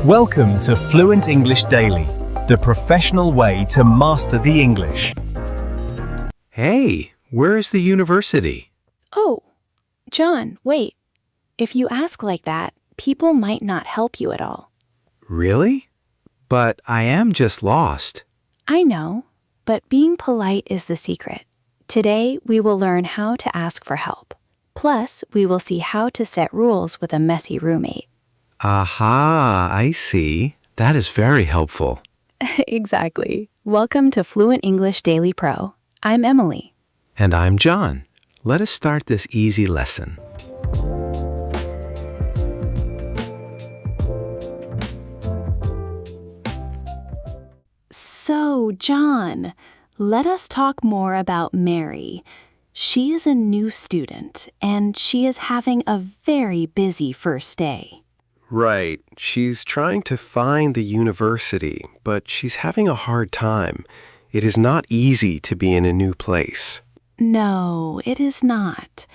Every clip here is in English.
Welcome to Fluent English Daily, the professional way to master the English. Hey, where is the university? Oh, John, wait. If you ask like that, people might not help you at all. Really? But I am just lost. I know, but being polite is the secret. Today, we will learn how to ask for help. Plus, we will see how to set rules with a messy roommate. Aha, I see. That is very helpful. Exactly. Welcome to Fluent English Daily Pro. I'm Emily. And I'm John. Let us start this easy lesson. So, John, let us talk more about Mary. She is a new student, and she is having a very busy first day. Right. She's trying to find the university, but she's having a hard time. It is not easy to be in a new place. No, it is not.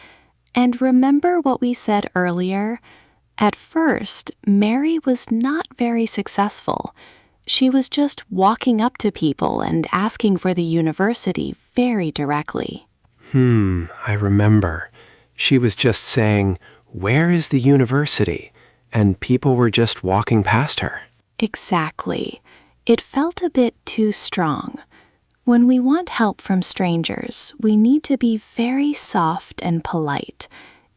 And remember what we said earlier? At first, Mary was not very successful. She was just walking up to people and asking for the university very directly. I remember. She was just saying, "Where is the university?" And people were just walking past her. Exactly. It felt a bit too strong. When we want help from strangers, we need to be very soft and polite.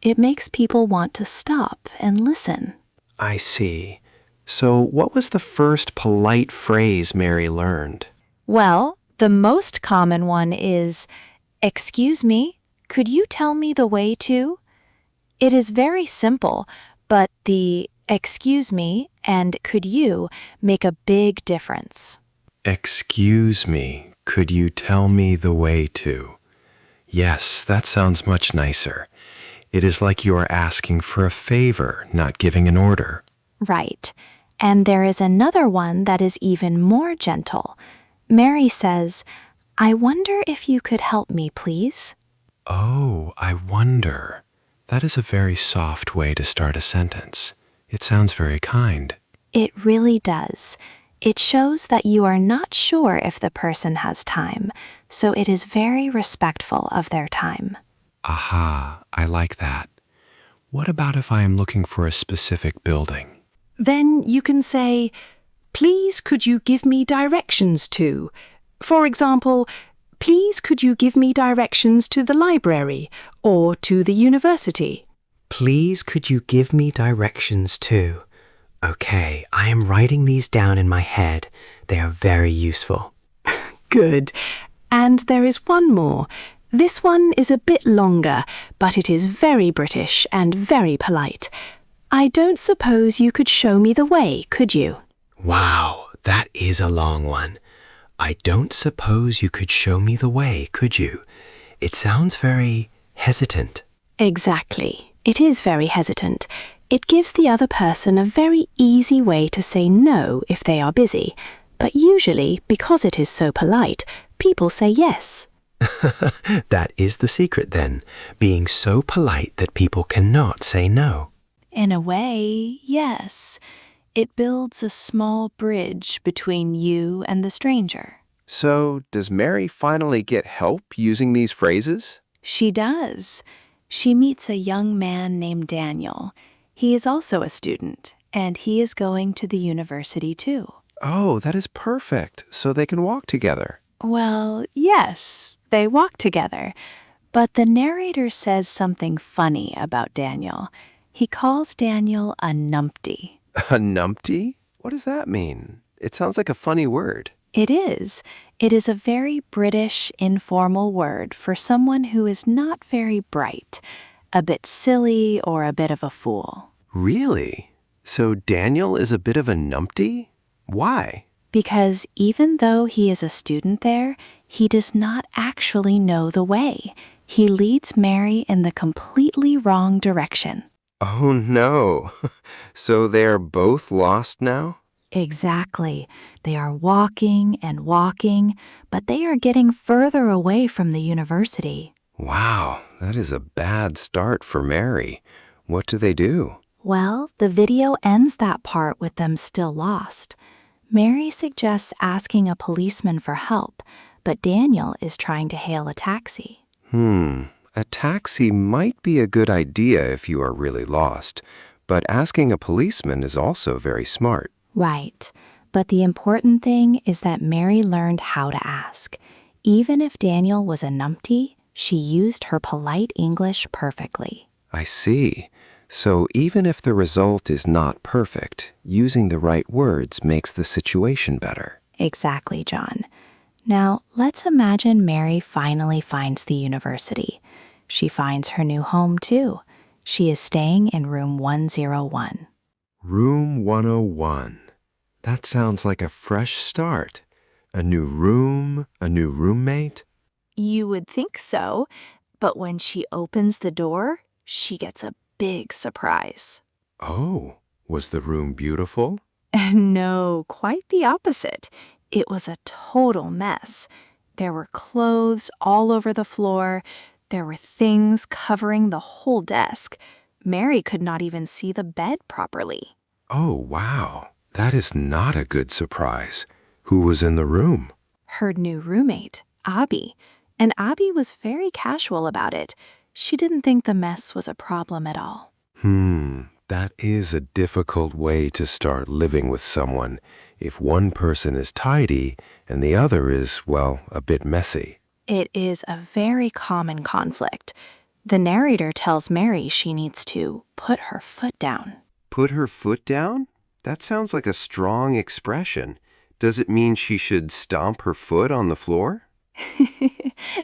It makes people want to stop and listen. I see. So what was the first polite phrase Mary learned? Well, the most common one is, "Excuse me, could you tell me the way to?" It is very simple, but the "excuse me" and "could you" make a big difference. Excuse me, could you tell me the way to? Yes, that sounds much nicer. It is like you are asking for a favor, not giving an order. Right. And there is another one that is even more gentle. Mary says, "I wonder if you could help me, please." Oh, I wonder. That is a very soft way to start a sentence. It sounds very kind. It really does. It shows that you are not sure if the person has time, so it is very respectful of their time. Aha, I like that. What about if I am looking for a specific building? Then you can say, "Please could you give me directions to?" For example, "Please could you give me directions to the library or to the university?" Please could you give me directions to? Okay, I am writing these down in my head. They are very useful. Good. And there is one more. This one is a bit longer, but it is very British and very polite. "I don't suppose you could show me the way, could you?" Wow, that is a long one. I don't suppose you could show me the way, could you? It sounds very hesitant. Exactly. It is very hesitant. It gives the other person a very easy way to say no if they are busy. But usually, because it is so polite, people say yes. That is the secret then, being so polite that people cannot say no. In a way, yes. It builds a small bridge between you and the stranger. So, does Mary finally get help using these phrases? She does. She meets a young man named Daniel. He is also a student, and he is going to the university too. Oh, that is perfect. So they can walk together. Well, yes, they walk together. But the narrator says something funny about Daniel. He calls Daniel a numpty. A numpty? What does that mean? It sounds like a funny word. It is. It is a very British, informal word for someone who is not very bright, a bit silly or a bit of a fool. Really? So Daniel is a bit of a numpty? Why? Because even though he is a student there, he does not actually know the way. He leads Mary in the completely wrong direction. Oh no. So they are both lost now? Exactly. They are walking and walking, but they are getting further away from the university. Wow, that is a bad start for Mary. What do they do? Well, the video ends that part with them still lost. Mary suggests asking a policeman for help, but Daniel is trying to hail a taxi. A taxi might be a good idea if you are really lost, but asking a policeman is also very smart. Right. But the important thing is that Mary learned how to ask. Even if Daniel was a numpty, she used her polite English perfectly. I see. So even if the result is not perfect, using the right words makes the situation better. Exactly, John. Now, let's imagine Mary finally finds the university. She finds her new home, too. She is staying in room 101. Room 101. That sounds like a fresh start. A new room, a new roommate. You would think so, but when she opens the door, she gets a big surprise. Oh, was the room beautiful? No, quite the opposite. It was a total mess. There were clothes all over the floor. There were things covering the whole desk. Mary could not even see the bed properly. Oh, wow. That is not a good surprise. Who was in the room? Her new roommate, Abby. And Abby was very casual about it. She didn't think the mess was a problem at all. That is a difficult way to start living with someone if one person is tidy and the other is, well, a bit messy. It is a very common conflict. The narrator tells Mary she needs to put her foot down. Put her foot down? That sounds like a strong expression. Does it mean she should stomp her foot on the floor?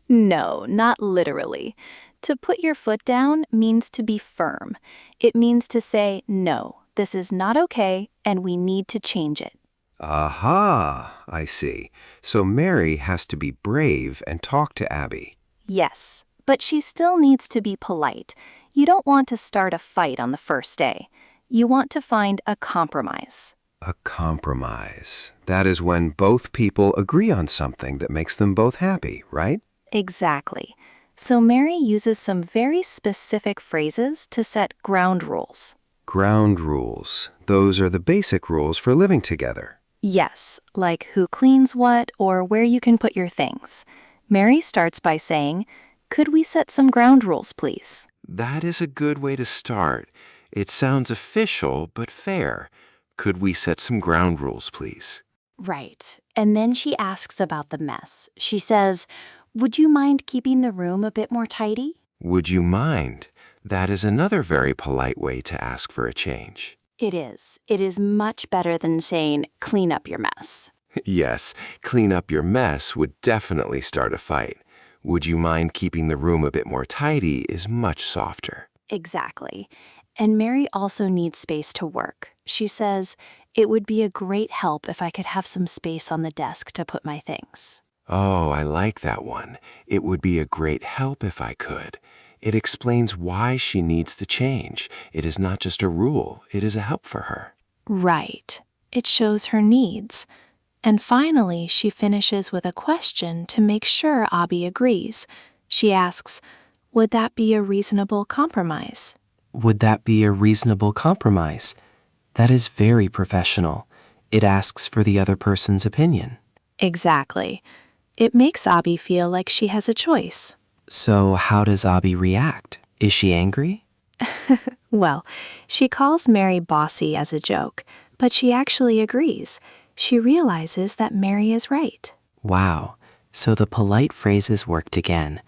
No, not literally. To put your foot down means to be firm. It means to say, no, this is not okay, and we need to change it. Aha, I see. So Mary has to be brave and talk to Abby. Yes, but she still needs to be polite. You don't want to start a fight on the first day. You want to find a compromise. A compromise. That is when both people agree on something that makes them both happy, right? Exactly. So Mary uses some very specific phrases to set ground rules. Ground rules. Those are the basic rules for living together. Yes, like who cleans what or where you can put your things. Mary starts by saying, "Could we set some ground rules, please?" That is a good way to start. It sounds official, but fair. Could we set some ground rules, please? Right. And then she asks about the mess. She says, "Would you mind keeping the room a bit more tidy?" Would you mind? That is another very polite way to ask for a change. It is. It is much better than saying, "Clean up your mess." Yes, clean up your mess would definitely start a fight. Would you mind keeping the room a bit more tidy is much softer. Exactly. And Mary also needs space to work. She says, "It would be a great help if I could have some space on the desk to put my things." Oh, I like that one. It would be a great help if I could. It explains why she needs the change. It is not just a rule, it is a help for her. Right. It shows her needs. And finally, she finishes with a question to make sure Abby agrees. She asks, "Would that be a reasonable compromise?" Would that be a reasonable compromise? That is very professional. It asks for the other person's opinion. Exactly. It makes Abby feel like she has a choice. So how does Abby react? Is she angry? Well, she calls Mary bossy as a joke, but she actually agrees. She realizes that Mary is right. Wow. So the polite phrases worked again.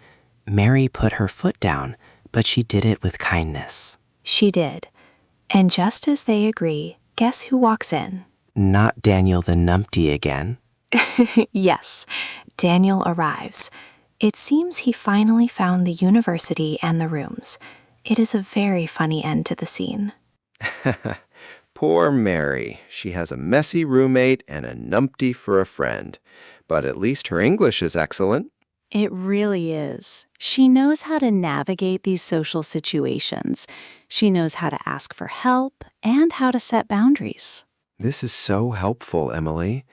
Mary put her foot down, but she did it with kindness. She did. And just as they agree, guess who walks in? Not Daniel the numpty again. Yes, Daniel arrives. It seems he finally found the university and the rooms. It is a very funny end to the scene. Poor Mary. She has a messy roommate and a numpty for a friend. But at least her English is excellent. It really is. She knows how to navigate these social situations. She knows how to ask for help and how to set boundaries. This is so helpful, Emily.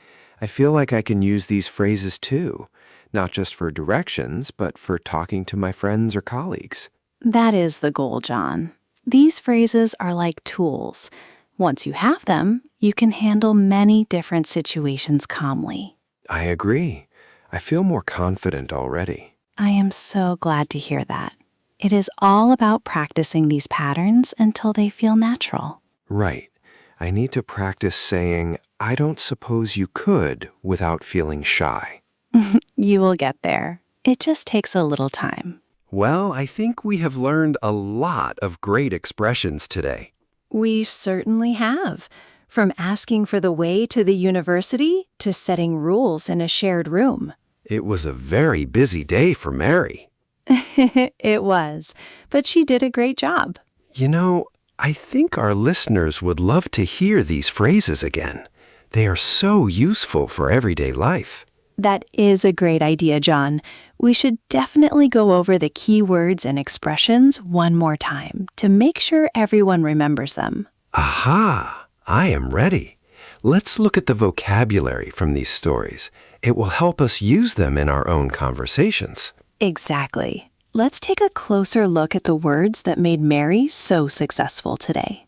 I feel like I can use these phrases too, not just for directions, but for talking to my friends or colleagues. That is the goal, John. These phrases are like tools. Once you have them, you can handle many different situations calmly. I agree. I feel more confident already. I am so glad to hear that. It is all about practicing these patterns until they feel natural. Right. I need to practice saying, I don't suppose you could, without feeling shy. You will get there. It just takes a little time. Well, I think we have learned a lot of great expressions today. We certainly have. From asking for the way to the university to setting rules in a shared room. It was a very busy day for Mary. It was, but she did a great job. You know, I think our listeners would love to hear these phrases again. They are so useful for everyday life. That is a great idea, John. We should definitely go over the key words and expressions one more time to make sure everyone remembers them. Aha! I am ready. Let's look at the vocabulary from these stories. It will help us use them in our own conversations. Exactly. Let's take a closer look at the words that made Mary so successful today.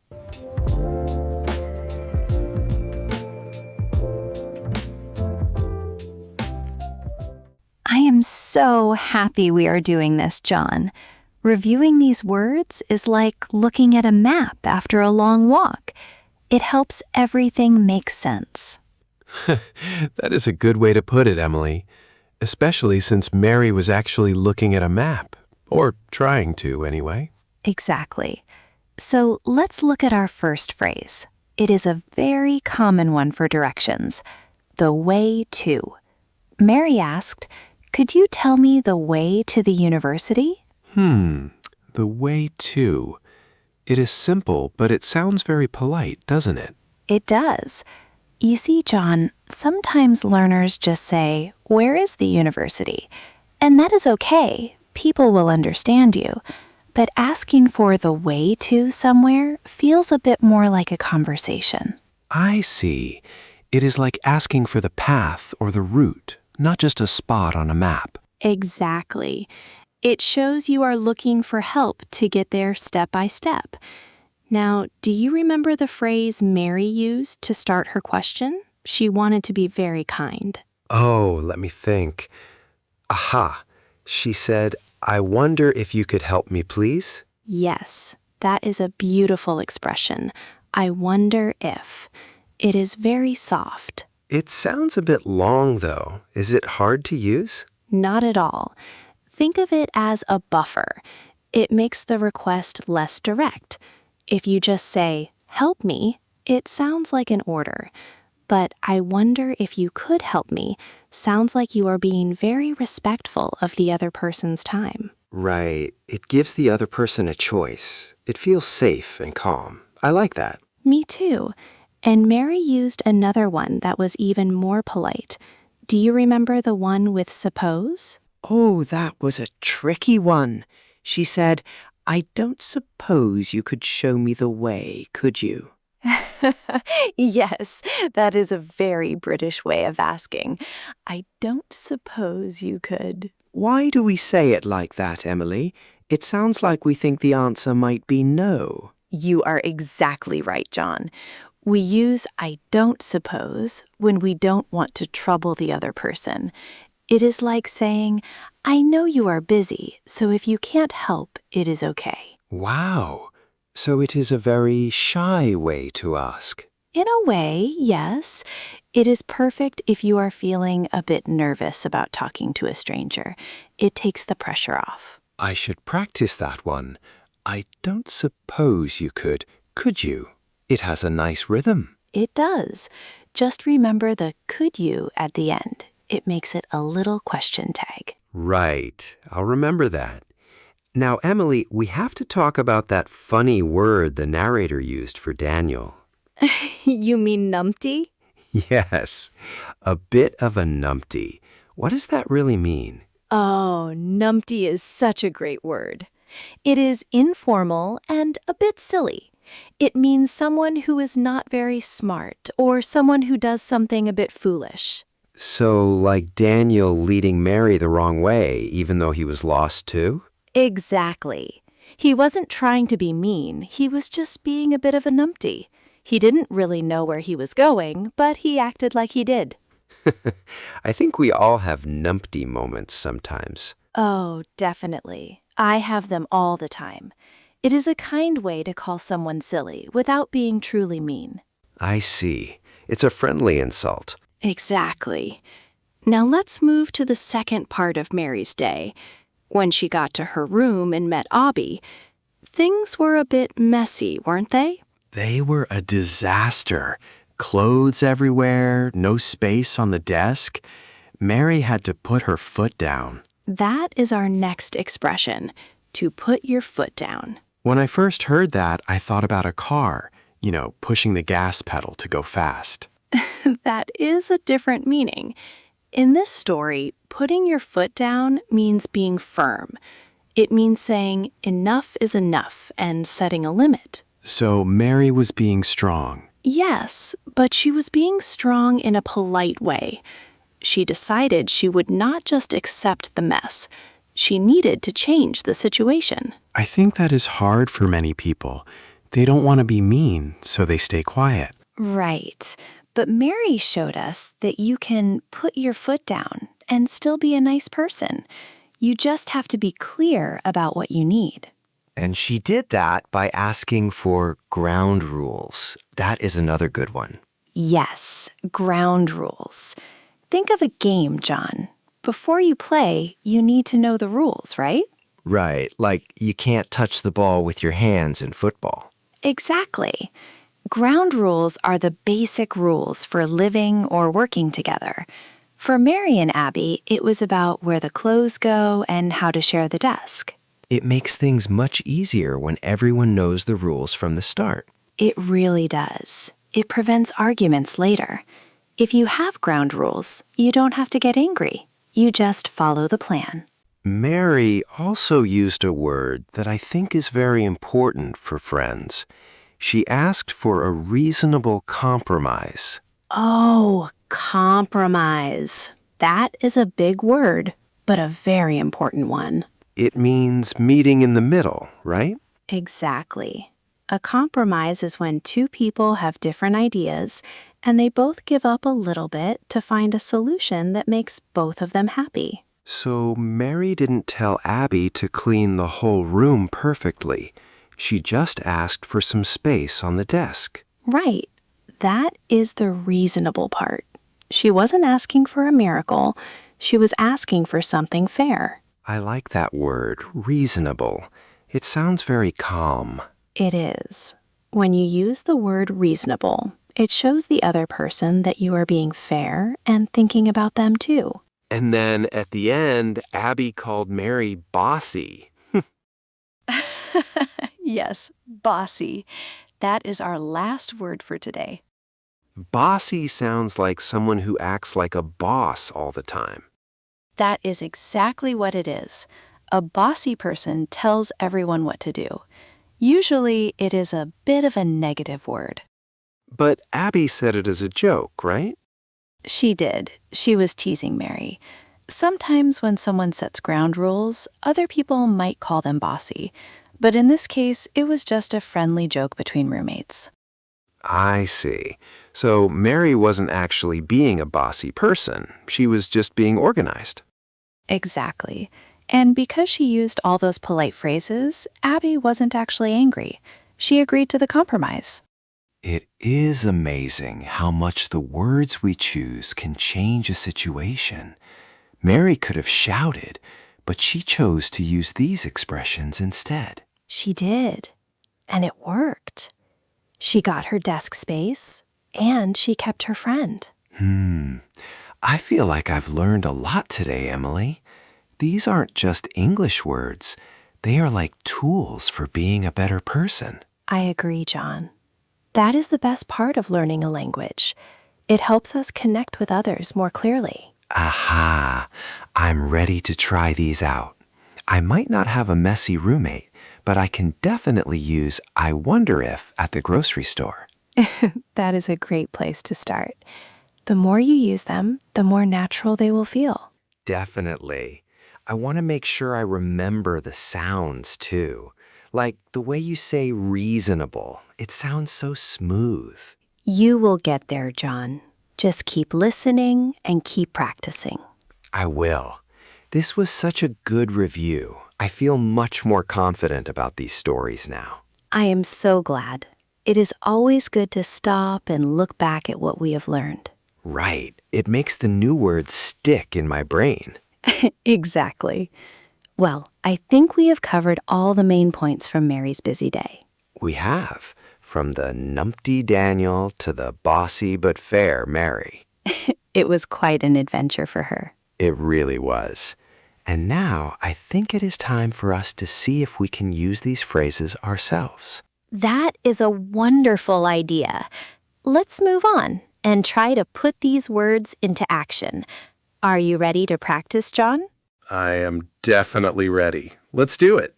I am so happy we are doing this, John. Reviewing these words is like looking at a map after a long walk. It helps everything make sense. That is a good way to put it, Emily. Especially since Mary was actually looking at a map. Or trying to, anyway. Exactly. So let's look at our first phrase. It is a very common one for directions. The way to. Mary asked, "Could you tell me the way to the university?" The way to. It is simple, but it sounds very polite, doesn't it? It does. You see, John, sometimes learners just say, "Where is the university?" And that is okay. People will understand you. But asking for the way to somewhere feels a bit more like a conversation. I see. It is like asking for the path or the route, not just a spot on a map. Exactly. It shows you are looking for help to get there step by step. Now, do you remember the phrase Mary used to start her question? She wanted to be very kind. Oh, let me think. Aha. She said, I wonder if you could help me, please? Yes, that is a beautiful expression. I wonder if. It is very soft. It sounds a bit long, though. Is it hard to use? Not at all. Think of it as a buffer. It makes the request less direct. If you just say, "Help me," it sounds like an order. But "I wonder if you could help me" sounds like you are being very respectful of the other person's time. Right. It gives the other person a choice. It feels safe and calm. I like that. Me too. And Mary used another one that was even more polite. Do you remember the one with suppose? Oh, that was a tricky one. She said, "I don't suppose you could show me the way, could you?" Yes, that is a very British way of asking. I don't suppose you could. Why do we say it like that, Emily? It sounds like we think the answer might be no. You are exactly right, John. We use "I don't suppose" when we don't want to trouble the other person. It is like saying, "I know you are busy, so if you can't help, it is okay." Wow. So it is a very shy way to ask. In a way, yes. It is perfect if you are feeling a bit nervous about talking to a stranger. It takes the pressure off. I should practice that one. I don't suppose you could. Could you? It has a nice rhythm. It does. Just remember the "could you" at the end. It makes it a little question tag. Right. I'll remember that. Now, Emily, we have to talk about that funny word the narrator used for Daniel. You mean numpty? Yes, a bit of a numpty. What does that really mean? Oh, numpty is such a great word. It is informal and a bit silly. It means someone who is not very smart or someone who does something a bit foolish. So, like Daniel leading Mary the wrong way, even though he was lost too? Exactly. He wasn't trying to be mean, he was just being a bit of a numpty. He didn't really know where he was going, but he acted like he did. I think we all have numpty moments sometimes. Oh, definitely. I have them all the time. It is a kind way to call someone silly without being truly mean. I see. It's a friendly insult. Exactly. Now let's move to the second part of Mary's day. When she got to her room and met Abby, things were a bit messy, weren't they? They were a disaster. Clothes everywhere, no space on the desk. Mary had to put her foot down. That is our next expression, to put your foot down. When I first heard that, I thought about a car, pushing the gas pedal to go fast. That is a different meaning. In this story, putting your foot down means being firm. It means saying enough is enough and setting a limit. So Mary was being strong. Yes, but she was being strong in a polite way. She decided she would not just accept the mess. She needed to change the situation. I think that is hard for many people. They don't want to be mean, so they stay quiet. Right. But Mary showed us that you can put your foot down and still be a nice person. You just have to be clear about what you need. And she did that by asking for ground rules. That is another good one. Yes, ground rules. Think of a game, John. Before you play, you need to know the rules, right? Right, like you can't touch the ball with your hands in football. Exactly. Ground rules are the basic rules for living or working together. For Mary and Abby, it was about where the clothes go and how to share the desk. It makes things much easier when everyone knows the rules from the start. It really does. It prevents arguments later. If you have ground rules, you don't have to get angry. You just follow the plan. Mary also used a word that I think is very important for friends. She asked for a reasonable compromise. Oh, compromise. That is a big word, but a very important one. It means meeting in the middle, right? Exactly. A compromise is when two people have different ideas and they both give up a little bit to find a solution that makes both of them happy. So Mary didn't tell Abby to clean the whole room perfectly. She just asked for some space on the desk. Right. That is the reasonable part. She wasn't asking for a miracle. She was asking for something fair. I like that word, reasonable. It sounds very calm. It is. When you use the word reasonable, it shows the other person that you are being fair and thinking about them too. And then at the end, Abby called Mary bossy. Yes, bossy. That is our last word for today. Bossy sounds like someone who acts like a boss all the time. That is exactly what it is. A bossy person tells everyone what to do. Usually, it is a bit of a negative word. But Abby said it as a joke, right? She did. She was teasing Mary. Sometimes when someone sets ground rules, other people might call them bossy. But in this case, it was just a friendly joke between roommates. I see. So Mary wasn't actually being a bossy person. She was just being organized. Exactly. And because she used all those polite phrases, Abby wasn't actually angry. She agreed to the compromise. It is amazing how much the words we choose can change a situation. Mary could have shouted, but she chose to use these expressions instead. She did. And it worked. She got her desk space, and she kept her friend. I feel like I've learned a lot today, Emily. These aren't just English words. They are like tools for being a better person. I agree, John. That is the best part of learning a language. It helps us connect with others more clearly. Aha! I'm ready to try these out. I might not have a messy roommate, but I can definitely use I wonder if at the grocery store. That is a great place to start. The more you use them, the more natural they will feel. Definitely. I want to make sure I remember the sounds too. Like the way you say reasonable. It sounds so smooth. You will get there, John. Just keep listening and keep practicing. I will. This was such a good review. I feel much more confident about these stories now. I am so glad. It is always good to stop and look back at what we have learned. Right. It makes the new words stick in my brain. Exactly. Well, I think we have covered all the main points from Mary's busy day. We have. From the numpty Daniel to the bossy but fair Mary. It was quite an adventure for her. It really was. And now I think it is time for us to see if we can use these phrases ourselves. That is a wonderful idea. Let's move on and try to put these words into action. Are you ready to practice, John? I am definitely ready. Let's do it.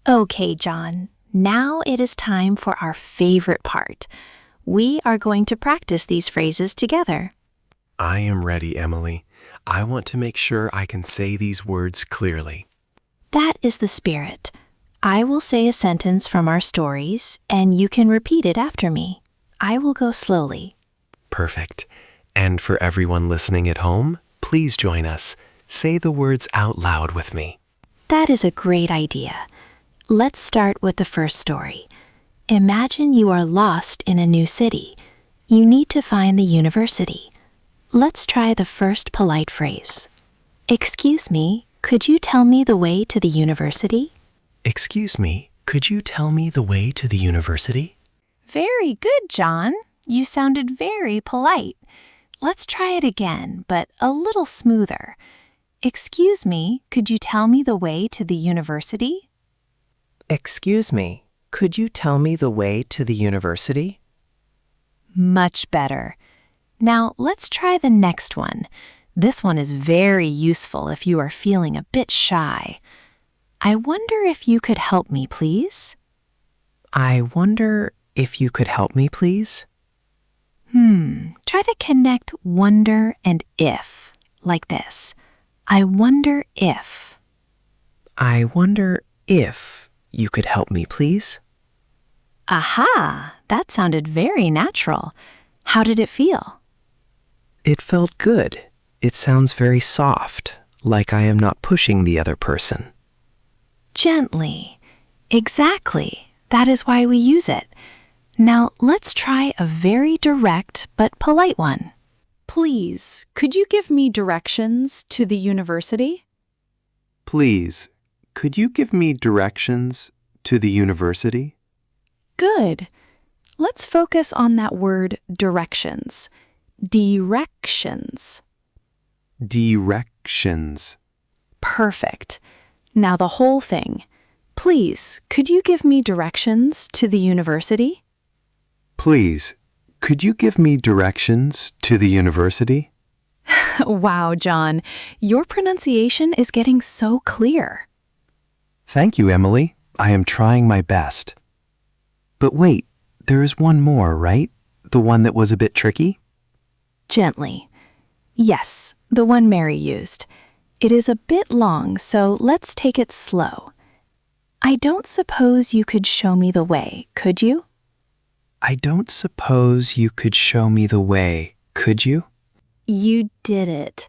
Okay, John. Now it is time for our favorite part. We are going to practice these phrases together. I am ready, Emily. I want to make sure I can say these words clearly. That is the spirit. I will say a sentence from our stories, and you can repeat it after me. I will go slowly. Perfect. And for everyone listening at home, please join us. Say the words out loud with me. That is a great idea. Let's start with the first story. Imagine you are lost in a new city. You need to find the university. Let's try the first polite phrase. Excuse me, could you tell me the way to the university? Excuse me, could you tell me the way to the university? Very good, John. You sounded very polite. Let's try it again, but a little smoother. Excuse me, could you tell me the way to the university? Excuse me, could you tell me the way to the university? Much better. Now let's try the next one. This one is very useful if you are feeling a bit shy. I wonder if you could help me, please? I wonder if you could help me, please? Try to connect wonder and if, like this. I wonder if. I wonder if you could help me, please? Aha! That sounded very natural. How did it feel? It felt good. It sounds very soft, like I am not pushing the other person. Gently. Exactly. That is why we use it. Now let's try a very direct but polite one. Please, could you give me directions to the university? Please, could you give me directions to the university? Good. Let's focus on that word directions. Directions. Directions. Perfect. Now the whole thing. Please, could you give me directions to the university? Please, could you give me directions to the university? Wow, John, your pronunciation is getting so clear. Thank you, Emily. I am trying my best. But wait, there is one more, right? The one that was a bit tricky? Gently. Yes, the one Mary used. It is a bit long, so let's take it slow. I don't suppose you could show me the way, could you? I don't suppose you could show me the way, could you? You did it.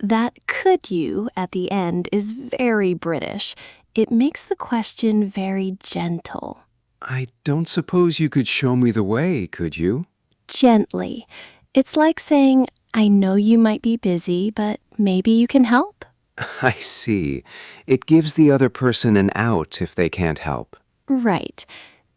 That could you at the end is very British. It makes the question very gentle. I don't suppose you could show me the way, could you? Gently. It's like saying, I know you might be busy, but maybe you can help. I see. It gives the other person an out if they can't help. Right.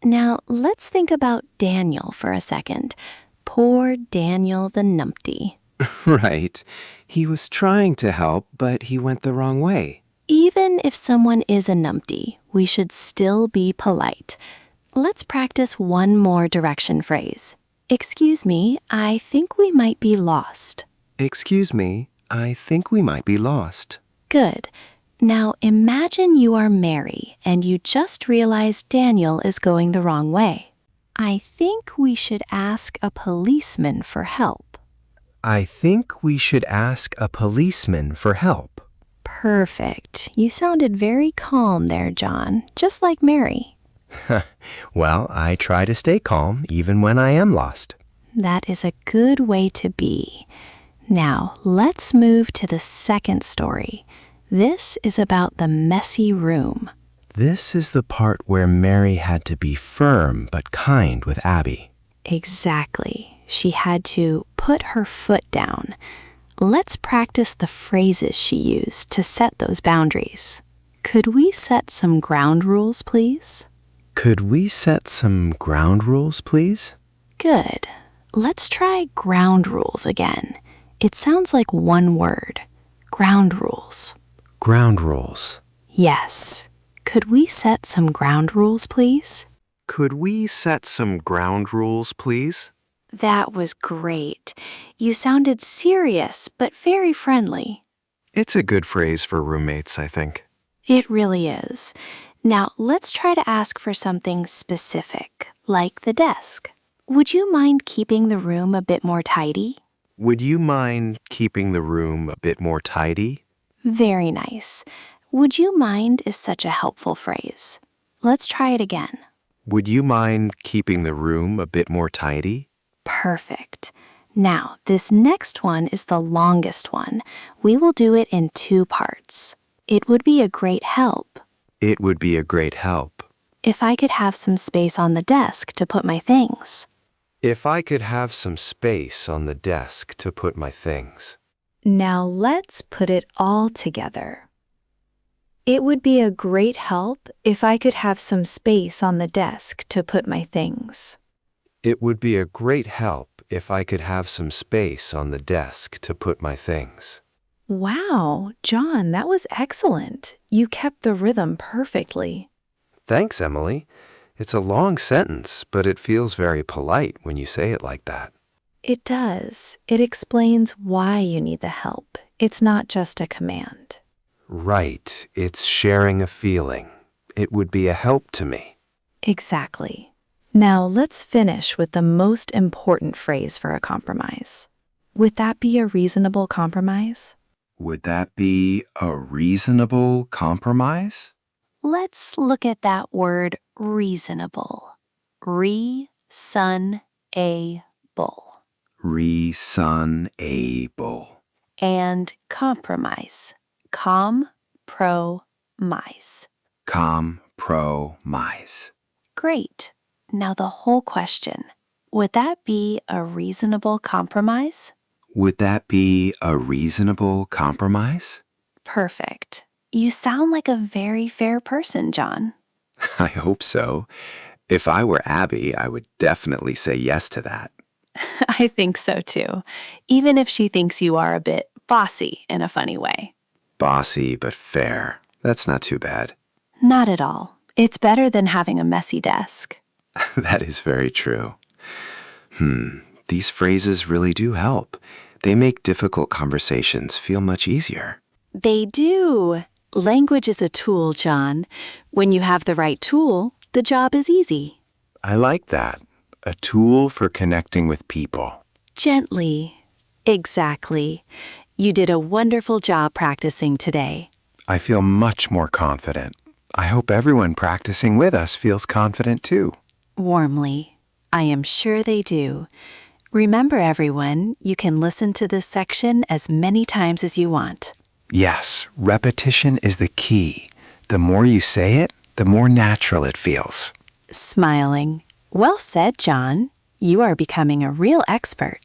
Now let's think about Daniel for a second. Poor Daniel the numpty. Right. He was trying to help, but he went the wrong way. Even if someone is a numpty, we should still be polite. Let's practice one more direction phrase. Excuse me, I think we might be lost. Excuse me, I think we might be lost. Good. Now imagine you are Mary and you just realized Daniel is going the wrong way. I think we should ask a policeman for help. I think we should ask a policeman for help. Perfect. You sounded very calm there, John, just like Mary. Well, I try to stay calm even when I am lost. That is a good way to be. Now, let's move to the second story. This is about the messy room. This is the part where Mary had to be firm but kind with Abby. Exactly. She had to put her foot down. Let's practice the phrases she used to set those boundaries. Could we set some ground rules, please? Could we set some ground rules, please? Good. Let's try ground rules again. It sounds like one word. Ground rules. Ground rules. Yes. Could we set some ground rules, please? Could we set some ground rules, please? That was great. You sounded serious, but very friendly. It's a good phrase for roommates, I think. It really is. Now, let's try to ask for something specific, like the desk. Would you mind keeping the room a bit more tidy? Would you mind keeping the room a bit more tidy? Very nice. Would you mind is such a helpful phrase. Let's try it again. Would you mind keeping the room a bit more tidy? Perfect. Now, this next one is the longest one. We will do it in 2 parts. It would be a great help. It would be a great help. If I could have some space on the desk to put my things. If I could have some space on the desk to put my things. Now let's put it all together. It would be a great help if I could have some space on the desk to put my things. It would be a great help if I could have some space on the desk to put my things. Wow, John, that was excellent. You kept the rhythm perfectly. Thanks, Emily. It's a long sentence, but it feels very polite when you say it like that. It does. It explains why you need the help. It's not just a command. Right. It's sharing a feeling. It would be a help to me. Exactly. Now let's finish with the most important phrase for a compromise. Would that be a reasonable compromise? Would that be a reasonable compromise? Let's look at that word reasonable. Reasonable. Reasonable. And compromise. Compromise. Compromise. Great. Now the whole question. Would that be a reasonable compromise? Would that be a reasonable compromise? Perfect. You sound like a very fair person, John. I hope so. If I were Abby, I would definitely say yes to that. I think so too, even if she thinks you are a bit bossy in a funny way. Bossy but fair. That's not too bad. Not at all. It's better than having a messy desk. That is very true. These phrases really do help. They make difficult conversations feel much easier. They do. Language is a tool, John. When you have the right tool, the job is easy. I like that. A tool for connecting with people. Gently. Exactly. You did a wonderful job practicing today. I feel much more confident. I hope everyone practicing with us feels confident too. Warmly. I am sure they do. Remember, everyone, you can listen to this section as many times as you want. Yes, repetition is the key. The more you say it, the more natural it feels. Smiling. Well said, John. You are becoming a real expert.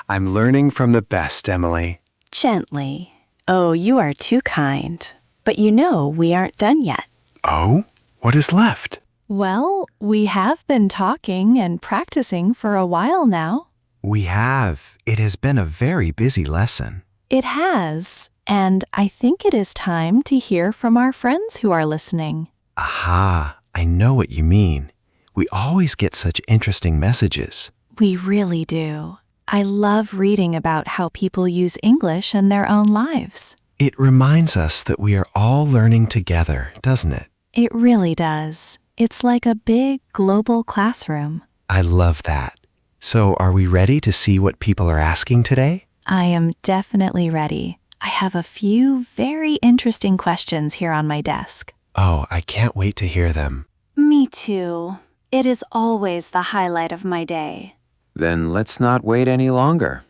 I'm learning from the best, Emily. Gently. Oh, you are too kind. But you know we aren't done yet. Oh? What is left? Well, we have been talking and practicing for a while now. We have. It has been a very busy lesson. It has, and I think it is time to hear from our friends who are listening. Aha, I know what you mean. We always get such interesting messages. We really do. I love reading about how people use English in their own lives. It reminds us that we are all learning together, doesn't it? It really does. It's like a big global classroom. I love that. So, are we ready to see what people are asking today? I am definitely ready. I have a few very interesting questions here on my desk. Oh, I can't wait to hear them. Me too. It is always the highlight of my day. Then let's not wait any longer.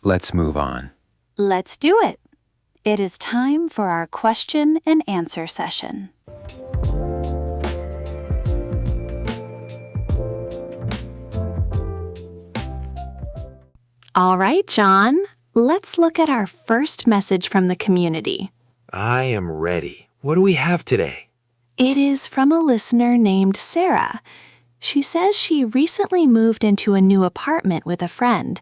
Let's move on. Let's do it. It is time for our question and answer session. All right, John, let's look at our first message from the community. I am ready. What do we have today? It is from a listener named Sarah. She says she recently moved into a new apartment with a friend.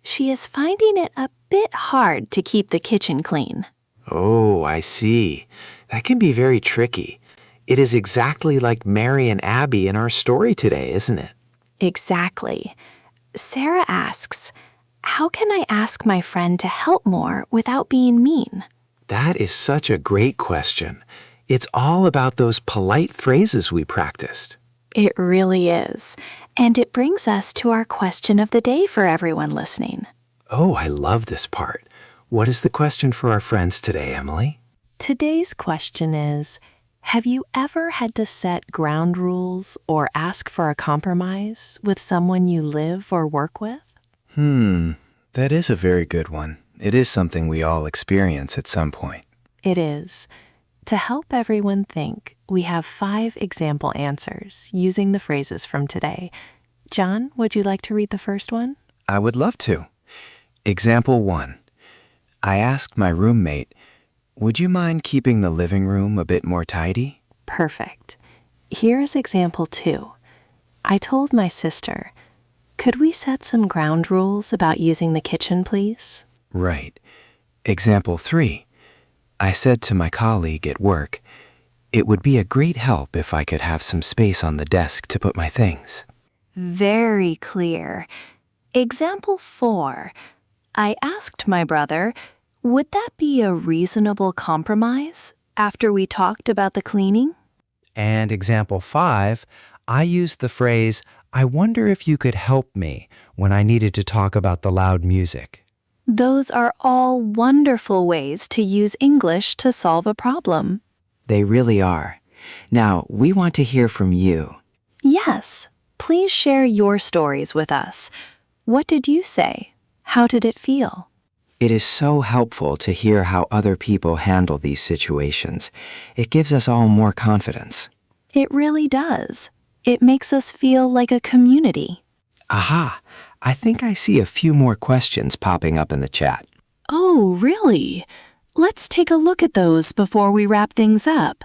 She is finding it a bit hard to keep the kitchen clean. Oh, I see. That can be very tricky. It is exactly like Mary and Abby in our story today, isn't it? Exactly. Sarah asks, how can I ask my friend to help more without being mean? That is such a great question. It's all about those polite phrases we practiced. It really is. And it brings us to our question of the day for everyone listening. Oh, I love this part. What is the question for our friends today, Emily? Today's question is, have you ever had to set ground rules or ask for a compromise with someone you live or work with? That is a very good one. It is something we all experience at some point. It is. To help everyone think, we have 5 example answers using the phrases from today. John, would you like to read the first one? I would love to. Example 1. I asked my roommate, would you mind keeping the living room a bit more tidy? Perfect. Here's example 2. I told my sister, could we set some ground rules about using the kitchen, please? Right. Example 3. I said to my colleague at work, it would be a great help if I could have some space on the desk to put my things. Very clear. Example 4. I asked my brother, would that be a reasonable compromise after we talked about the cleaning? And example 5, I used the phrase, I wonder if you could help me when I needed to talk about the loud music. Those are all wonderful ways to use English to solve a problem. They really are. Now, we want to hear from you. Yes, please share your stories with us. What did you say? How did it feel? It is so helpful to hear how other people handle these situations. It gives us all more confidence. It really does. It makes us feel like a community. Aha! I think I see a few more questions popping up in the chat. Oh, really? Let's take a look at those before we wrap things up.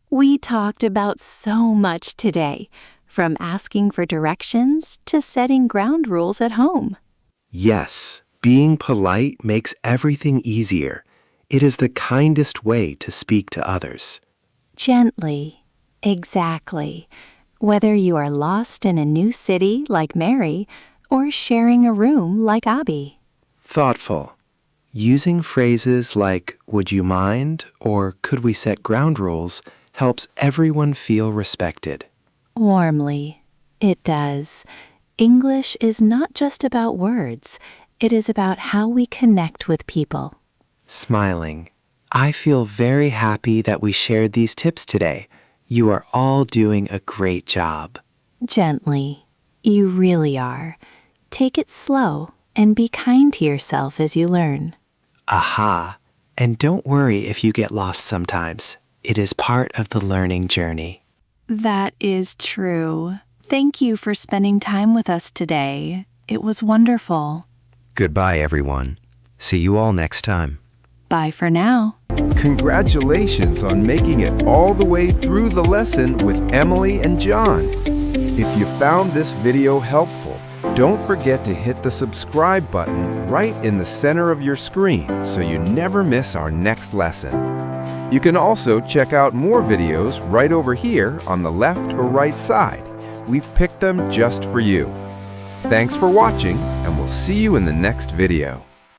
We talked about so much today, from asking for directions to setting ground rules at home. Yes, being polite makes everything easier. It is the kindest way to speak to others. Gently. Exactly. Whether you are lost in a new city like Mary or sharing a room like Abby. Thoughtful. Using phrases like, would you mind, or could we set ground rules, helps everyone feel respected. Warmly. It does. English is not just about words. It is about how we connect with people. Smiling. I feel very happy that we shared these tips today. You are all doing a great job. Gently. You really are. Take it slow and be kind to yourself as you learn. Aha. And don't worry if you get lost sometimes. It is part of the learning journey. That is true. Thank you for spending time with us today. It was wonderful. Goodbye, everyone. See you all next time. Bye for now. Congratulations on making it all the way through the lesson with Emily and John. If you found this video helpful, don't forget to hit the subscribe button right in the center of your screen so you never miss our next lesson. You can also check out more videos right over here on the left or right side. We've picked them just for you. Thanks for watching, and we'll see you in the next video.